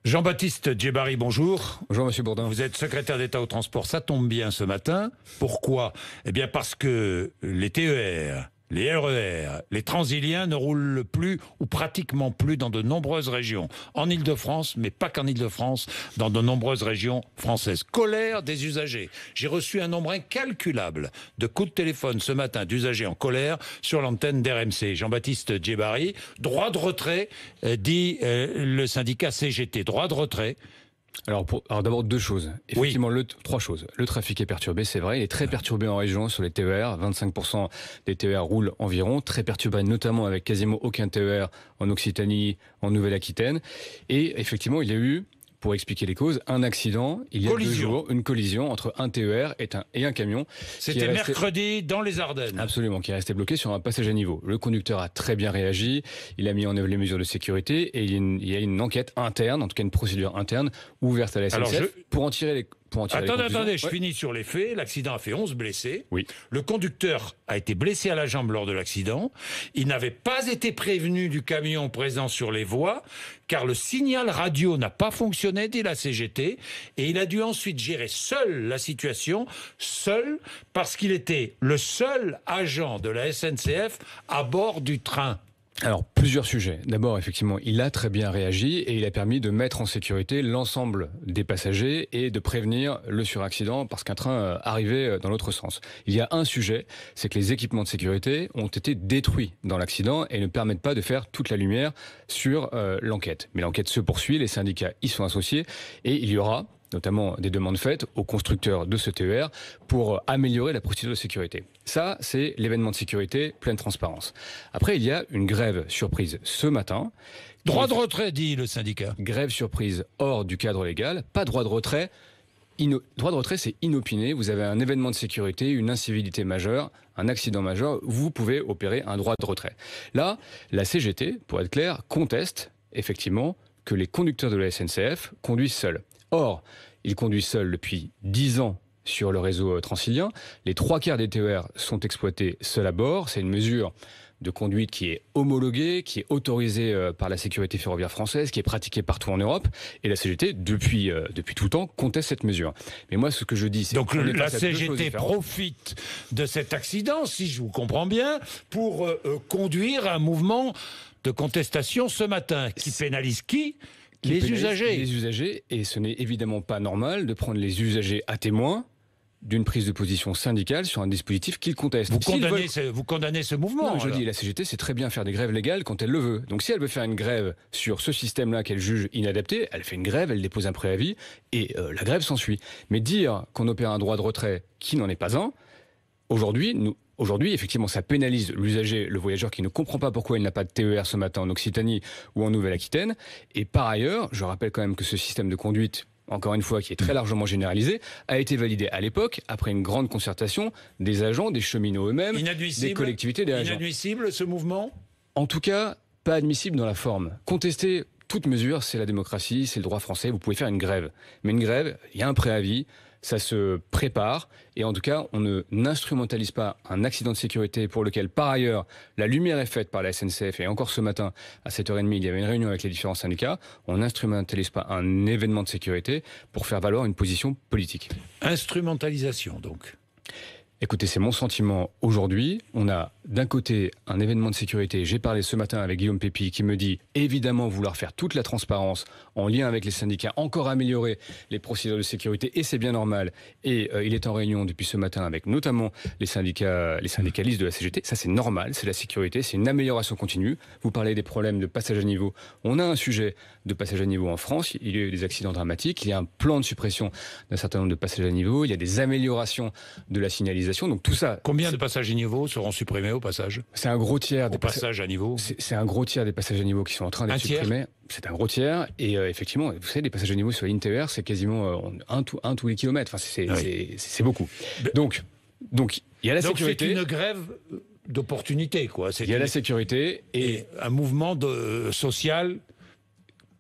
Jean-Baptiste Djebbari, bonjour. Bonjour Monsieur Bourdin. Vous êtes secrétaire d'État au transport, ça tombe bien ce matin. Pourquoi? Eh bien parce que les TER, les RER, les Transiliens ne roulent plus ou pratiquement plus dans de nombreuses régions. En Ile-de-France, mais pas qu'en Ile-de-France, dans de nombreuses régions françaises. Colère des usagers. J'ai reçu un nombre incalculable de coups de téléphone ce matin d'usagers en colère sur l'antenne d'RMC. Jean-Baptiste Djebbari, droit de retrait, dit le syndicat CGT. Droit de retrait. Alors d'abord deux choses. Effectivement, trois choses. Le trafic est perturbé, c'est vrai. Il est très perturbé en région sur les TER. 25% des TER roulent environ. Très perturbé notamment avec quasiment aucun TER en Occitanie, en Nouvelle-Aquitaine. Et effectivement, il y a eu, pour expliquer les causes, un accident, il y a 2 jours, une collision entre un TER et un camion. C'était mercredi dans les Ardennes. Absolument, qui est resté bloqué sur un passage à niveau. Le conducteur a très bien réagi, il a mis en œuvre les mesures de sécurité et il y a une enquête interne, en tout cas une procédure interne, ouverte à la SNCF pour en tirer les... Attendez, je finis sur les faits. L'accident a fait 11 blessés. Oui. Le conducteur a été blessé à la jambe lors de l'accident. Il n'avait pas été prévenu du camion présent sur les voies, car le signal radio n'a pas fonctionné, dit la CGT, et il a dû ensuite gérer seul la situation, seul, parce qu'il était le seul agent de la SNCF à bord du train. Alors, plusieurs sujets. D'abord, effectivement, il a très bien réagi et il a permis de mettre en sécurité l'ensemble des passagers et de prévenir le suraccident parce qu'un train arrivait dans l'autre sens. Il y a un sujet, c'est que les équipements de sécurité ont été détruits dans l'accident et ne permettent pas de faire toute la lumière sur l'enquête. Mais l'enquête se poursuit, les syndicats y sont associés et il y aura notamment des demandes faites aux constructeurs de ce TER pour améliorer la procédure de sécurité. Ça, c'est l'événement de sécurité, pleine transparence. Après, il y a une grève surprise ce matin. Droit de retrait, dit le syndicat. Grève surprise hors du cadre légal, pas droit de retrait. Droit de retrait, c'est inopiné. Vous avez un événement de sécurité, une incivilité majeure, un accident majeur, vous pouvez opérer un droit de retrait. Là, la CGT, pour être clair, conteste effectivement que les conducteurs de la SNCF conduisent seuls. Or, ils conduisent seuls depuis 10 ans sur le réseau transilien. Les 3/4 des TER sont exploités seuls à bord. C'est une mesure de conduite qui est homologuée, qui est autorisée par la sécurité ferroviaire française, qui est pratiquée partout en Europe. Et la CGT, depuis tout le temps, conteste cette mesure. Mais moi, ce que je dis, c'est... Donc la CGT profite de cet accident, si je vous comprends bien, pour conduire un mouvement de contestation ce matin, qui pénalise qui ? Les usagers. Les usagers, et ce n'est évidemment pas normal de prendre les usagers à témoin d'une prise de position syndicale sur un dispositif qu'ils contestent. Vous condamnez ce mouvement. Non, je dis, la CGT sait très bien faire des grèves légales quand elle le veut. Donc si elle veut faire une grève sur ce système-là qu'elle juge inadapté, elle fait une grève, elle dépose un préavis, et la grève s'ensuit. Mais dire qu'on opère un droit de retrait qui n'en est pas un, Aujourd'hui, effectivement, ça pénalise l'usager, le voyageur qui ne comprend pas pourquoi il n'a pas de TER ce matin en Occitanie ou en Nouvelle-Aquitaine. Et par ailleurs, je rappelle quand même que ce système de conduite, encore une fois, qui est très largement généralisé, a été validé à l'époque, après une grande concertation des agents, des cheminots eux-mêmes, des collectivités, des régions. Inadmissible, ce mouvement ? En tout cas, pas admissible dans la forme. Contester toute mesure, c'est la démocratie, c'est le droit français, vous pouvez faire une grève. Mais une grève, il y a un préavis, ça se prépare, et en tout cas, on n'instrumentalise pas un accident de sécurité pour lequel, par ailleurs, la lumière est faite par la SNCF, et encore ce matin, à 7h30, il y avait une réunion avec les différents syndicats, on n'instrumentalise pas un événement de sécurité pour faire valoir une position politique. Instrumentalisation, donc. Écoutez, c'est mon sentiment aujourd'hui. On a d'un côté un événement de sécurité. J'ai parlé ce matin avec Guillaume Pépi qui me dit évidemment vouloir faire toute la transparence en lien avec les syndicats, encore améliorer les procédures de sécurité et c'est bien normal. Et il est en réunion depuis ce matin avec notamment les syndicalistes de la CGT. Ça c'est normal, c'est la sécurité, c'est une amélioration continue. Vous parlez des problèmes de passage à niveau. On a un sujet de passage à niveau en France. Il y a eu des accidents dramatiques. Il y a un plan de suppression d'un certain nombre de passages à niveau. Il y a des améliorations de la signalisation. Donc tout ça. Combien de passages à niveau seront supprimés au passage ? C'est un gros tiers des passages à niveau. C'est un gros tiers des passages à niveau qui sont en train d'être supprimés. C'est un gros tiers. Et effectivement, vous savez, les passages à niveau sur la ligne TER, c'est quasiment un tous les kilomètres. Enfin, c'est beaucoup. Donc il y a la sécurité. C'est une grève d'opportunité, quoi. Il y a la sécurité et un mouvement social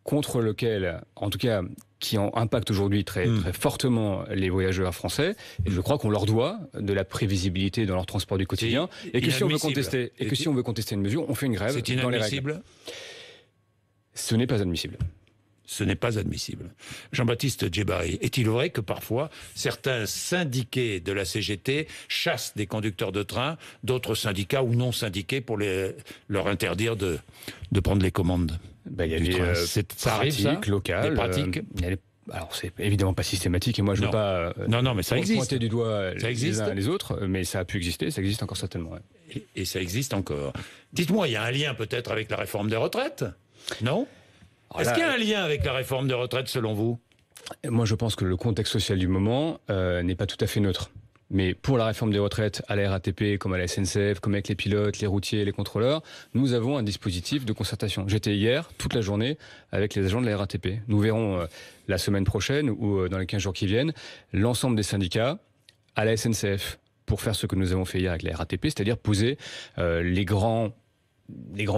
contre lequel, en tout cas, qui impacte aujourd'hui très fortement les voyageurs français. Et je crois qu'on leur doit de la prévisibilité dans leur transport du quotidien. Et que si on veut contester une mesure, on fait une grève dans les règles. C'est inadmissible ? Ce n'est pas admissible. Ce n'est pas admissible. Jean-Baptiste Djebari, est-il vrai que parfois, certains syndiqués de la CGT chassent des conducteurs de train, d'autres syndicats ou non syndiqués pour leur interdire de prendre les commandes Il y a du des train. Ça arrive, ça pratiques locales. Des pratiques Alors, c'est évidemment pas systématique, et moi, je ne veux pas non, mais ça existe. pointer du doigt Ça existe. les uns les autres, mais ça a pu exister, ça existe encore certainement. Ouais. Et ça existe encore. Dites-moi, il y a un lien peut-être avec la réforme des retraites ? Non ? Est-ce qu'il y a un lien avec la réforme des retraites, selon vous ? Moi, je pense que le contexte social du moment n'est pas tout à fait neutre. Mais pour la réforme des retraites, à la RATP, comme à la SNCF, comme avec les pilotes, les routiers, les contrôleurs, nous avons un dispositif de concertation. J'étais hier, toute la journée, avec les agents de la RATP. Nous verrons la semaine prochaine ou dans les 15 jours qui viennent, l'ensemble des syndicats à la SNCF pour faire ce que nous avons fait hier avec la RATP, c'est-à-dire poser les grands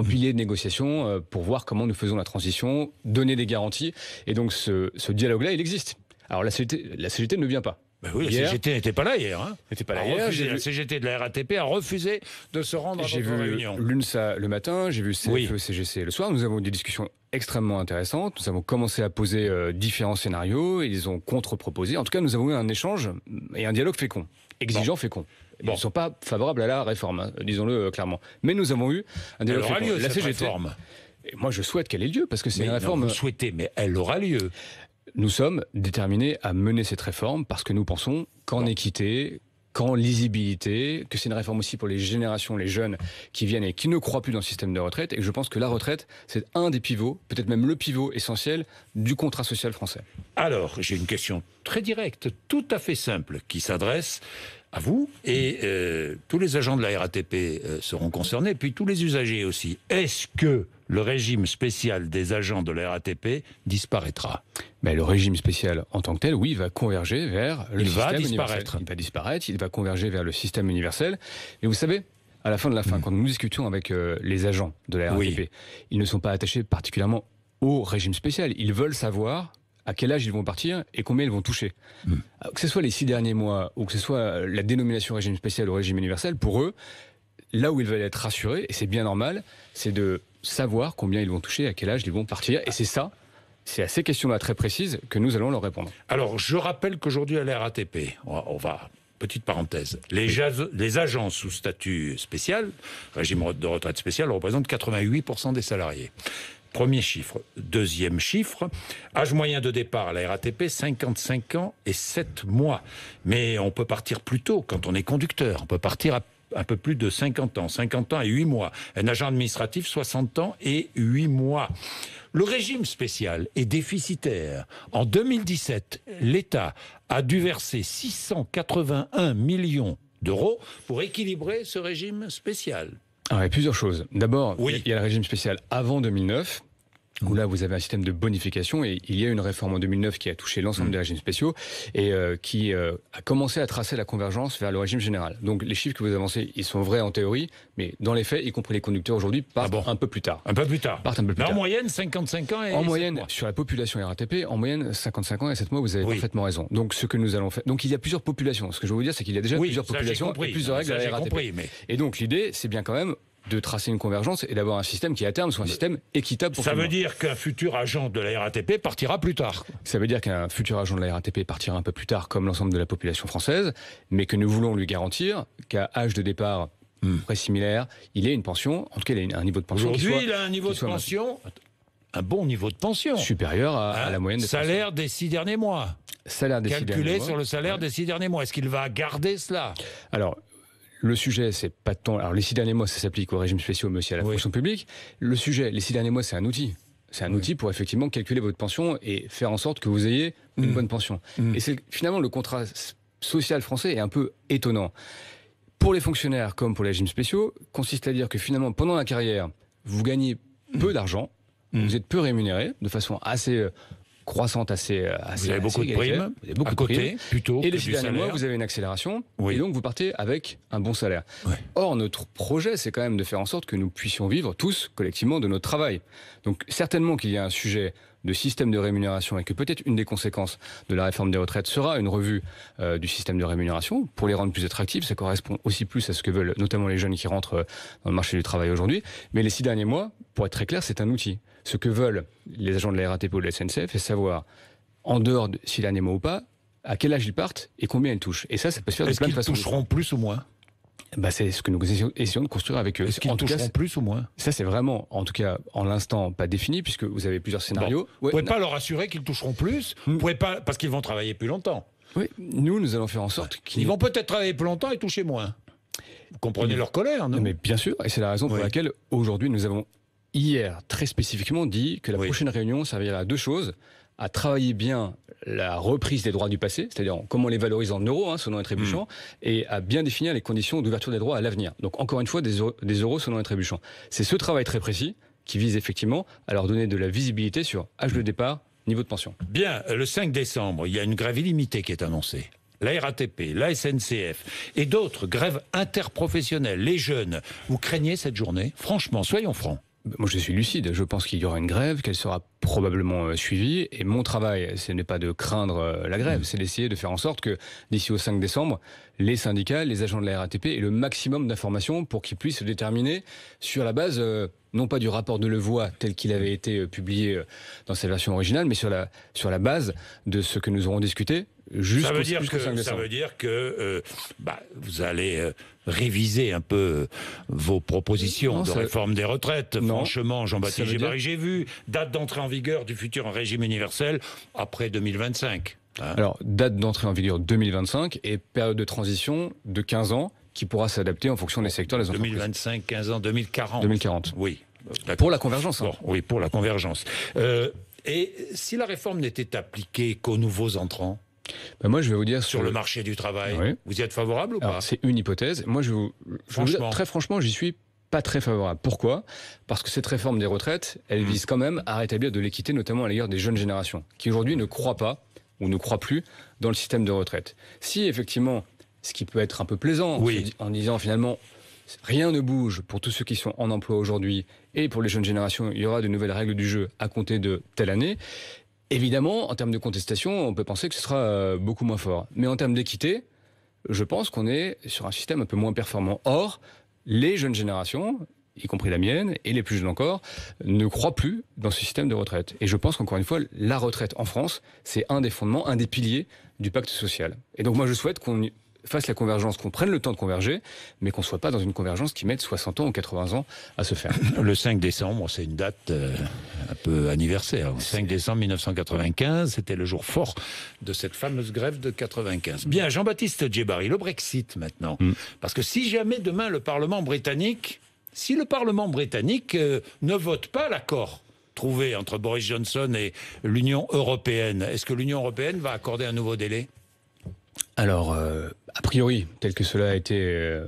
piliers de négociation pour voir comment nous faisons la transition, donner des garanties. Et donc ce dialogue-là, il existe. Alors la CGT ne vient pas. Ben oui, la CGT n'était pas là hier. N'était pas là hier. La CGT de la RATP a refusé de se rendre à votre réunion. J'ai vu l'UNSA le matin, j'ai vu CFE, CGC le soir. Nous avons eu des discussions extrêmement intéressantes. Nous avons commencé à poser différents scénarios. Ils ont contre-proposé. En tout cas, nous avons eu un échange et un dialogue fécond, exigeant, fécond. Ils ne sont pas favorables à la réforme, hein, disons-le clairement. Mais nous avons eu un dialogue fécond. Elle aura lieu, la cette CGT. Réforme. Et moi, je souhaite qu'elle ait lieu parce que c'est une réforme. Vous souhaitez, mais elle aura lieu. Nous sommes déterminés à mener cette réforme parce que nous pensons qu'en équité, qu'en lisibilité, que c'est une réforme aussi pour les générations, les jeunes qui viennent et qui ne croient plus dans le système de retraite. Et que je pense que la retraite, c'est un des pivots, peut-être même le pivot essentiel du contrat social français. Alors, j'ai une question très directe, tout à fait simple, qui s'adresse à vous et tous les agents de la RATP seront concernés, puis tous les usagers aussi. Est-ce que le régime spécial des agents de la RATP disparaîtra ? Le régime spécial en tant que tel, oui, va converger vers le système universel. Il va disparaître, il va converger vers le système universel. Et vous savez, à la fin de la fin, quand nous discutons avec les agents de la RATP, ils ne sont pas attachés particulièrement au régime spécial. Ils veulent savoir à quel âge ils vont partir et combien ils vont toucher. Que ce soit les 6 derniers mois ou que ce soit la dénomination régime spécial ou régime universel, pour eux, là où ils veulent être rassurés, et c'est bien normal, c'est de savoir combien ils vont toucher, à quel âge ils vont partir. Et c'est à ces questions-là très précises que nous allons leur répondre. Alors, je rappelle qu'aujourd'hui à la RATP, petite parenthèse, les agents sous statut spécial, régime de retraite spécial, représentent 88% des salariés. Premier chiffre. Deuxième chiffre, âge moyen de départ à la RATP, 55 ans et 7 mois. Mais on peut partir plus tôt quand on est conducteur. On peut partir à un peu plus de 50 ans. 50 ans et 8 mois. Un agent administratif, 60 ans et 8 mois. Le régime spécial est déficitaire. En 2017, l'État a dû verser 681 millions d'euros pour équilibrer ce régime spécial. Alors, il y a plusieurs choses. D'abord, il y a le régime spécial avant 2009, où là, vous avez un système de bonification, et il y a une réforme en 2009 qui a touché l'ensemble des régimes spéciaux, et qui a commencé à tracer la convergence vers le régime général. Donc, les chiffres que vous avancez, ils sont vrais en théorie, mais dans les faits, y compris les conducteurs aujourd'hui, partent un peu plus tard. Un peu plus tard. Mais en moyenne, 55 ans et 7 mois. En moyenne, sur la population RATP, en moyenne, 55 ans et 7 mois, vous avez parfaitement raison. Donc, ce que nous allons faire... Donc, il y a plusieurs populations. Ce que je veux vous dire, c'est qu'il y a déjà plusieurs populations et plusieurs règles à la RATP. Et donc, l'idée, c'est bien quand même de tracer une convergence et d'avoir un système qui, à terme, soit un système équitable pour tout le monde. Ça veut dire qu'un futur agent de la RATP partira plus tard. Ça veut dire qu'un futur agent de la RATP partira un peu plus tard, comme l'ensemble de la population française, mais que nous voulons lui garantir qu'à âge de départ très similaire, il ait une pension, en tout cas, il a un niveau de pension Aujourd'hui, il a un niveau de pension, un bon niveau de pension. Supérieur à la moyenne des salaire des 6 derniers mois. Salaire des 6 derniers mois. Calculé sur le salaire des 6 derniers mois. Est-ce qu'il va garder cela ? Alors, le sujet, c'est pas tant... Alors, les 6 derniers mois, ça s'applique au régime spécial, mais aussi à la fonction publique. Le sujet, les 6 derniers mois, c'est un outil. C'est un outil pour effectivement calculer votre pension et faire en sorte que vous ayez une bonne pension. Et c'est finalement le contrat social français est un peu étonnant. Pour les fonctionnaires comme pour les régimes spéciaux, consiste à dire que finalement, pendant la carrière, vous gagnez peu d'argent, vous êtes peu rémunéré, de façon assez croissante, vous avez beaucoup de primes, vous avez beaucoup à de côté, primes. plutôt et que les 6 du derniers salaire. mois, vous avez une accélération, et donc vous partez avec un bon salaire. Or, notre projet, c'est quand même de faire en sorte que nous puissions vivre tous collectivement de notre travail. Donc certainement qu'il y a un sujet de système de rémunération et que peut-être une des conséquences de la réforme des retraites sera une revue du système de rémunération pour les rendre plus attractifs. Ça correspond aussi plus à ce que veulent notamment les jeunes qui rentrent dans le marché du travail aujourd'hui. Mais les 6 derniers mois, pour être très clair, c'est un outil. Ce que veulent les agents de la RATP ou de la SNCF, c'est savoir, en dehors de 6 derniers mois ou pas, à quel âge ils partent et combien ils touchent. Et ça peut se faire de plein de façons. Est-ce qu'ils toucheront plus ou moins ? C'est ce que nous essayons de construire avec eux. Est-ce qu'ils toucheront plus ou moins ? Ça, c'est vraiment, en tout cas, en l'instant, pas défini, puisque vous avez plusieurs scénarios. Bon. Vous ne pouvez pas leur assurer qu'ils toucheront plus, vous pouvez pas, parce qu'ils vont travailler plus longtemps. Oui, nous allons faire en sorte qu'ils... Ils vont peut-être travailler plus longtemps et toucher moins. Vous comprenez leur colère, non ? Mais bien sûr, et c'est la raison pour laquelle, aujourd'hui, nous avons, hier, très spécifiquement dit que la prochaine réunion servira à 2 choses. À travailler bien la reprise des droits du passé, c'est-à-dire comment on les valorise en euros, selon et trébuchant, et à bien définir les conditions d'ouverture des droits à l'avenir. Donc encore une fois, des euros selon et trébuchant. C'est ce travail très précis qui vise effectivement à leur donner de la visibilité sur âge de départ, niveau de pension. Bien, le 5 décembre, il y a une grève illimitée qui est annoncée. La RATP, la SNCF et d'autres grèves interprofessionnelles. Les jeunes, vous craignez cette journée ? Franchement, soyons francs. Moi, je suis lucide. Je pense qu'il y aura une grève, qu'elle sera probablement suivie. Et mon travail, ce n'est pas de craindre la grève, c'est d'essayer de faire en sorte que d'ici au 5 décembre, les syndicats, les agents de la RATP aient le maximum d'informations pour qu'ils puissent se déterminer sur la base, non pas du rapport de Levoy tel qu'il avait été publié dans sa version originale, mais sur la base de ce que nous aurons discuté. Ça veut dire que vous allez réviser un peu vos propositions de réforme des retraites. Franchement, Jean-Baptiste Djebbari, j'ai vu date d'entrée en vigueur du futur régime universel après 2025. Alors, date d'entrée en vigueur 2025 et période de transition de 15 ans qui pourra s'adapter en fonction des secteurs des entreprises. 2025, 15 ans, 2040. 2040. Oui. Pour la convergence. Bon, oui, pour la convergence. Et si la réforme n'était appliquée qu'aux nouveaux entrants ? Moi, je vais vous dire sur le marché du travail, vous y êtes favorable ou pas ? C'est une hypothèse. Moi, je vous dire, très franchement, j'y suis pas très favorable. Pourquoi ? Parce que cette réforme des retraites, elle vise quand même à rétablir de l'équité, notamment à l'égard des jeunes générations, qui aujourd'hui ne croient pas ou ne croient plus dans le système de retraite. Si effectivement, ce qui peut être un peu plaisant, en disant finalement, rien ne bouge pour tous ceux qui sont en emploi aujourd'hui et pour les jeunes générations, il y aura de nouvelles règles du jeu à compter de telle année. Évidemment, en termes de contestation, on peut penser que ce sera beaucoup moins fort. Mais en termes d'équité, je pense qu'on est sur un système un peu moins performant. Or, les jeunes générations, y compris la mienne, et les plus jeunes encore, ne croient plus dans ce système de retraite. Et je pense qu'encore une fois, la retraite en France, c'est un des fondements, un des piliers du pacte social. Et donc moi, je souhaite qu'on fasse la convergence, qu'on prenne le temps de converger, mais qu'on ne soit pas dans une convergence qui mette 60 ans ou 80 ans à se faire. Le 5 décembre, c'est une date un peu anniversaire. Le 5 décembre 1995, c'était le jour fort de cette fameuse grève de 95. Bien, Jean-Baptiste Djebbari, le Brexit maintenant. Parce que si jamais demain le Parlement britannique, ne vote pas l'accord trouvé entre Boris Johnson et l'Union européenne, est-ce que l'Union européenne va accorder un nouveau délai ? Alors, a priori, tel que cela a été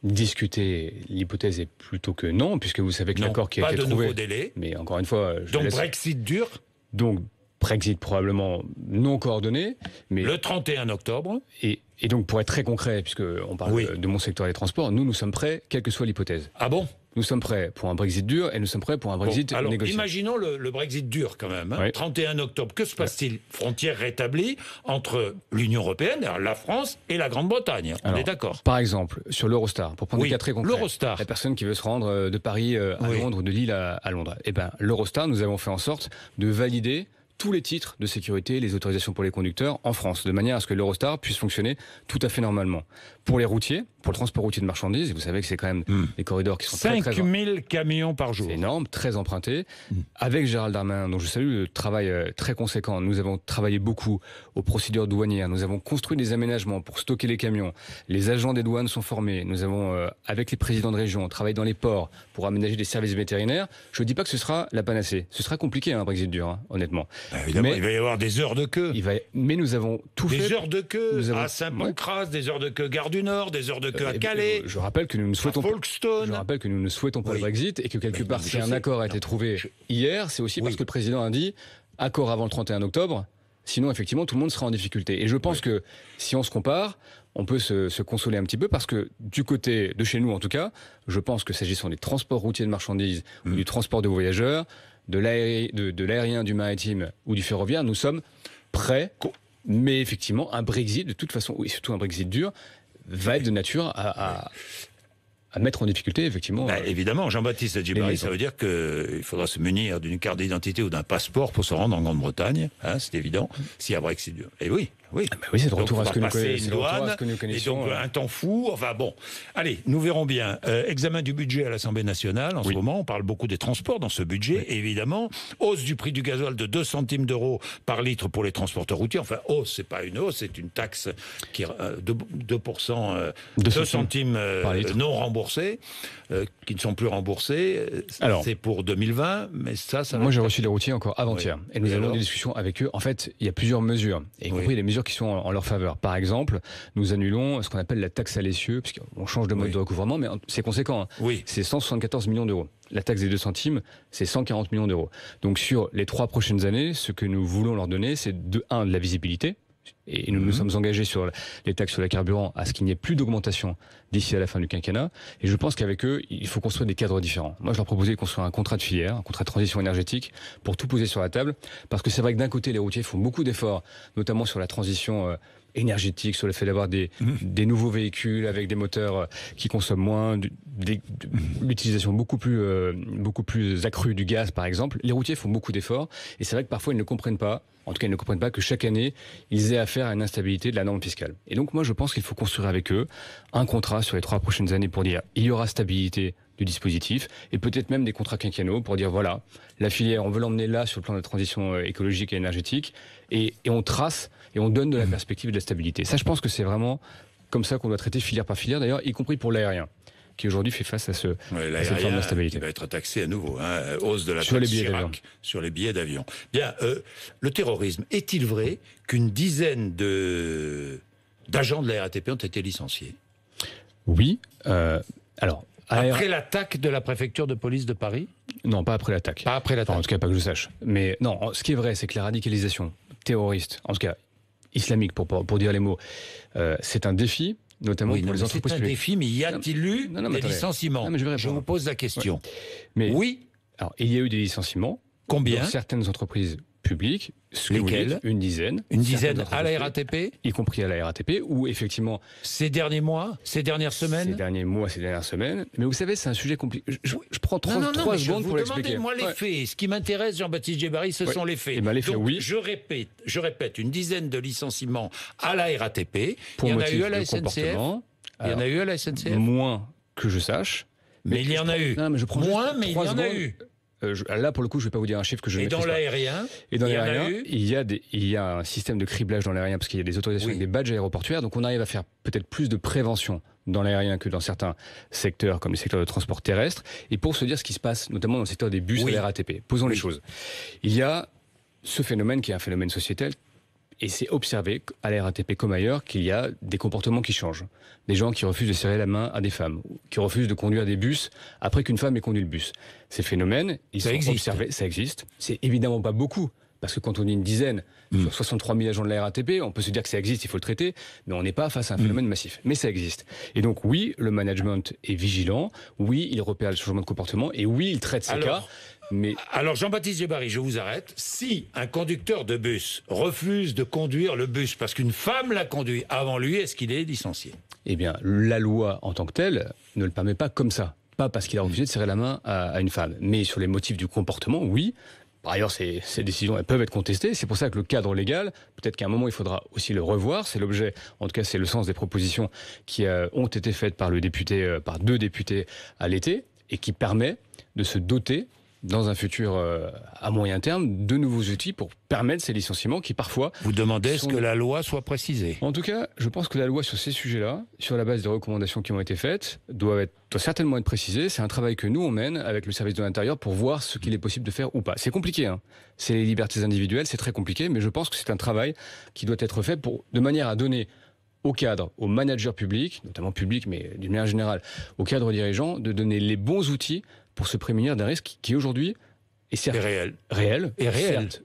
discuté, l'hypothèse est plutôt que non, puisque vous savez que l'accord qui a été trouvé... Pas de nouveau délai. Mais encore une fois... Donc Brexit dur. Donc Brexit probablement non coordonné. Mais le 31 octobre. Et donc pour être très concret, puisqu'on parle de mon secteur des transports, nous sommes prêts, quelle que soit l'hypothèse. Ah bon ? Nous sommes prêts pour un Brexit dur et nous sommes prêts pour un Brexit négocié. Imaginons le Brexit dur quand même. 31 octobre, que se passe-t-il ? Frontières rétablies entre l'Union européenne, la France et la Grande-Bretagne. On est d'accord ? Par exemple, sur l'Eurostar, pour prendre des cas très concrets. L'Eurostar. La personne qui veut se rendre de Paris à Londres ou de Lille à Londres. Eh bien, l'Eurostar, nous avons fait en sorte de valider tous les titres de sécurité, les autorisations pour les conducteurs en France, de manière à ce que l'Eurostar puisse fonctionner tout à fait normalement. Pour les routiers, pour le transport routier de marchandises, vous savez que c'est quand même des corridors qui sont 5000 camions par jour. C'est énorme, très emprunté. Avec Gérald Darmanin, dont je salue le travail très conséquent, nous avons travaillé beaucoup aux procédures douanières, nous avons construit des aménagements pour stocker les camions, les agents des douanes sont formés, nous avons, avec les présidents de région, travaillé dans les ports pour aménager des services vétérinaires. Je ne dis pas que ce sera la panacée. Ce sera compliqué, un Brexit dur, honnêtement. Évidemment, il va y avoir des heures de queue. Mais nous avons tout fait. Des heures de queue à Saint-Pancras, des heures de queue Gare du Nord, des heures de queue à Calais. Je rappelle que nous ne souhaitons Folkestone. Je rappelle que nous ne souhaitons pas le Brexit et que quelque part, si un accord a été trouvé hier, c'est aussi parce que le président a dit accord avant le 31 octobre. Sinon, effectivement, tout le monde sera en difficulté. Et je pense que si on se compare, on peut se consoler un petit peu parce que du côté de chez nous, en tout cas, je pense que s'agissant des transports routiers de marchandises ou du transport de voyageurs, de l'aérien, du maritime ou du ferroviaire, nous sommes prêts. Mais effectivement, un Brexit, de toute façon, et surtout un Brexit dur, va être de nature à mettre en difficulté, effectivement. Évidemment, Jean-Baptiste Djebbari, ça veut dire qu'il faudra se munir d'une carte d'identité ou d'un passeport pour se rendre en Grande-Bretagne, hein, c'est évident, s'il y a Brexit dur. Et oui. Oui, c'est de retour à ce que nous Et connaissons. donc, un temps fou. Enfin bon, allez, nous verrons bien. Examen du budget à l'Assemblée nationale. En ce moment, on parle beaucoup des transports dans ce budget, évidemment. Hausse du prix du gasoil de 2 centimes d'euros par litre pour les transporteurs routiers. Enfin, hausse, c'est pas une hausse, c'est une taxe qui est 2%, 2 centimes non remboursés, qui ne sont plus remboursés. Alors, c'est pour 2020, mais ça moi, j'ai reçu les routiers encore avant-hier. Et nous avons des discussions avec eux. En fait, il y a plusieurs mesures, y compris les mesures qui sont en leur faveur. Par exemple, nous annulons ce qu'on appelle la taxe à l'essieu, puisqu'on change de mode de recouvrement, mais c'est conséquent. Hein. C'est 174 millions d'euros. La taxe des 2 centimes, c'est 140 millions d'euros. Donc sur les 3 prochaines années, ce que nous voulons leur donner, c'est de la visibilité. Et nous nous sommes engagés sur les taxes sur les carburants à ce qu'il n'y ait plus d'augmentation d'ici à la fin du quinquennat. Et je pense qu'avec eux, il faut construire des cadres différents. Moi, je leur proposais de construire un contrat de filière, un contrat de transition énergétique, pour tout poser sur la table. Parce que c'est vrai que d'un côté, les routiers font beaucoup d'efforts, notamment sur la transition énergétique, sur le fait d'avoir des nouveaux véhicules avec des moteurs qui consomment moins, l'utilisation beaucoup plus accrue du gaz, par exemple. Les routiers font beaucoup d'efforts. Et c'est vrai que parfois, ils ne comprennent pas. En tout cas, ils ne comprennent pas que chaque année, ils aient affaire à une instabilité de la norme fiscale. Et donc, moi, je pense qu'il faut construire avec eux un contrat sur les 3 prochaines années pour dire il y aura stabilité du dispositif et peut-être même des contrats quinquennaux pour dire voilà, la filière, on veut l'emmener là sur le plan de la transition écologique et énergétique et on trace et on donne de la perspective et de la stabilité. Ça, je pense que c'est vraiment comme ça qu'on doit traiter filière par filière, d'ailleurs, y compris pour l'aérien, qui aujourd'hui fait face à cette forme d'instabilité. Il va être taxé à nouveau, hein, hausse de la sur taxe les billets Chirac sur les billets d'avion. Bien, le terrorisme, est-il vrai qu'une dizaine d'agents de la RATP ont été licenciés? Oui. Alors, après l'attaque de la préfecture de police de Paris? Non, pas après l'attaque. Pas après l'attaque. Enfin, en tout cas, pas que je sache. Mais non, ce qui est vrai, c'est que la radicalisation terroriste, en tout cas islamique pour dire les mots, c'est un défi. Notamment pour les entreprises publiques. C'est un défi, mais y a-t-il eu des licenciements? Je vous pose la question. Mais oui. Alors, il y a eu des licenciements. Combien? Dans certaines entreprises publiques. Lesquelles? Une dizaine. Une dizaine à la RATP? Y compris à la RATP, où effectivement... Ces derniers mois? Ces dernières semaines? Ces derniers mois, ces dernières semaines. Mais vous savez, c'est un sujet compliqué. Je prends 3 secondes pour l'expliquer. Demandez-moi les faits. Ce qui m'intéresse, Jean-Baptiste Djebbari, ce sont les faits. Et ben, les faits, donc, oui. Je répète, une dizaine de licenciements à la RATP. Pour il y en a motif eu à la de SNCF. comportement. Il y en a eu à la SNCF? Moins que je sache. Mais il y en a eu. Non, mais je prends moins, mais il y en a eu. Là, pour le coup, je ne vais pas vous dire un chiffre que je ne maîtrise pas. Et dans l'aérien, il y a un système de criblage dans l'aérien parce qu'il y a des autorisations avec des badges aéroportuaires. Donc, on arrive à faire peut-être plus de prévention dans l'aérien que dans certains secteurs, comme le secteur de transport terrestre. Et pour se dire ce qui se passe, notamment dans le secteur des bus à la RATP, posons les choses. Il y a ce phénomène qui est un phénomène sociétal. Et c'est observé à la RATP comme ailleurs qu'il y a des comportements qui changent. Des gens qui refusent de serrer la main à des femmes, qui refusent de conduire des bus après qu'une femme ait conduit le bus. Ces phénomènes, ils sont observés, ça existe. C'est évidemment pas beaucoup, parce que quand on dit une dizaine, sur 63 000 agents de la RATP, on peut se dire que ça existe, il faut le traiter, mais on n'est pas face à un phénomène massif. Mais ça existe. Et donc oui, le management est vigilant, oui, il repère le changement de comportement, et oui, il traite ces cas. Alors Jean-Baptiste Djebbari, je vous arrête. Si un conducteur de bus refuse de conduire le bus parce qu'une femme l'a conduit avant lui, est-ce qu'il est licencié? Eh bien, la loi en tant que telle ne le permet pas comme ça. Pas parce qu'il a refusé de serrer la main à une femme. Mais sur les motifs du comportement, oui. Par ailleurs, ces décisions elles peuvent être contestées. C'est pour ça que le cadre légal, peut-être qu'à un moment, il faudra aussi le revoir. C'est l'objet, en tout cas, c'est le sens des propositions qui ont été faites par 2 députés à l'été et qui permet de se doter dans un futur à moyen terme, de nouveaux outils pour permettre ces licenciements qui parfois... Vous demandez est-ce que la loi soit précisée? En tout cas, je pense que la loi sur ces sujets-là, sur la base des recommandations qui ont été faites, doit certainement être précisée. C'est un travail que nous, on mène avec le service de l'Intérieur pour voir ce qu'il est possible de faire ou pas. C'est compliqué, hein. C'est les libertés individuelles, c'est très compliqué, mais je pense que c'est un travail qui doit être fait de manière à donner aux cadres, aux managers publics, notamment publics, mais d'une manière générale, aux cadres dirigeants, de donner les bons outils pour se prémunir d'un risque qui aujourd'hui est certes réel. Certes,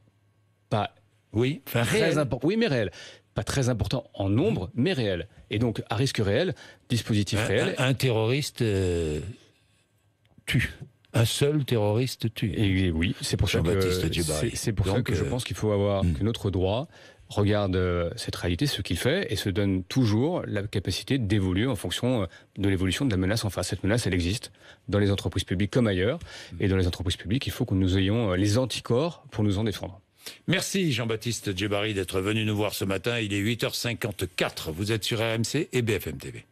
pas très important. Oui, mais réel. Pas très important en nombre, mais réel. Et donc, à risque réel, dispositif réel. Un terroriste tue. Un seul terroriste tué. Et oui, c'est pour ça Jean-Baptiste Djebbari. c'est pour ça que je pense qu'il faut avoir que notre droit regarde cette réalité, ce qu'il fait, et se donne toujours la capacité d'évoluer en fonction de l'évolution de la menace en face. Cette menace, elle existe dans les entreprises publiques comme ailleurs. Et dans les entreprises publiques, il faut que nous ayons les anticorps pour nous en défendre. Merci Jean-Baptiste Djebbari d'être venu nous voir ce matin. Il est 8h54. Vous êtes sur RMC et BFM TV.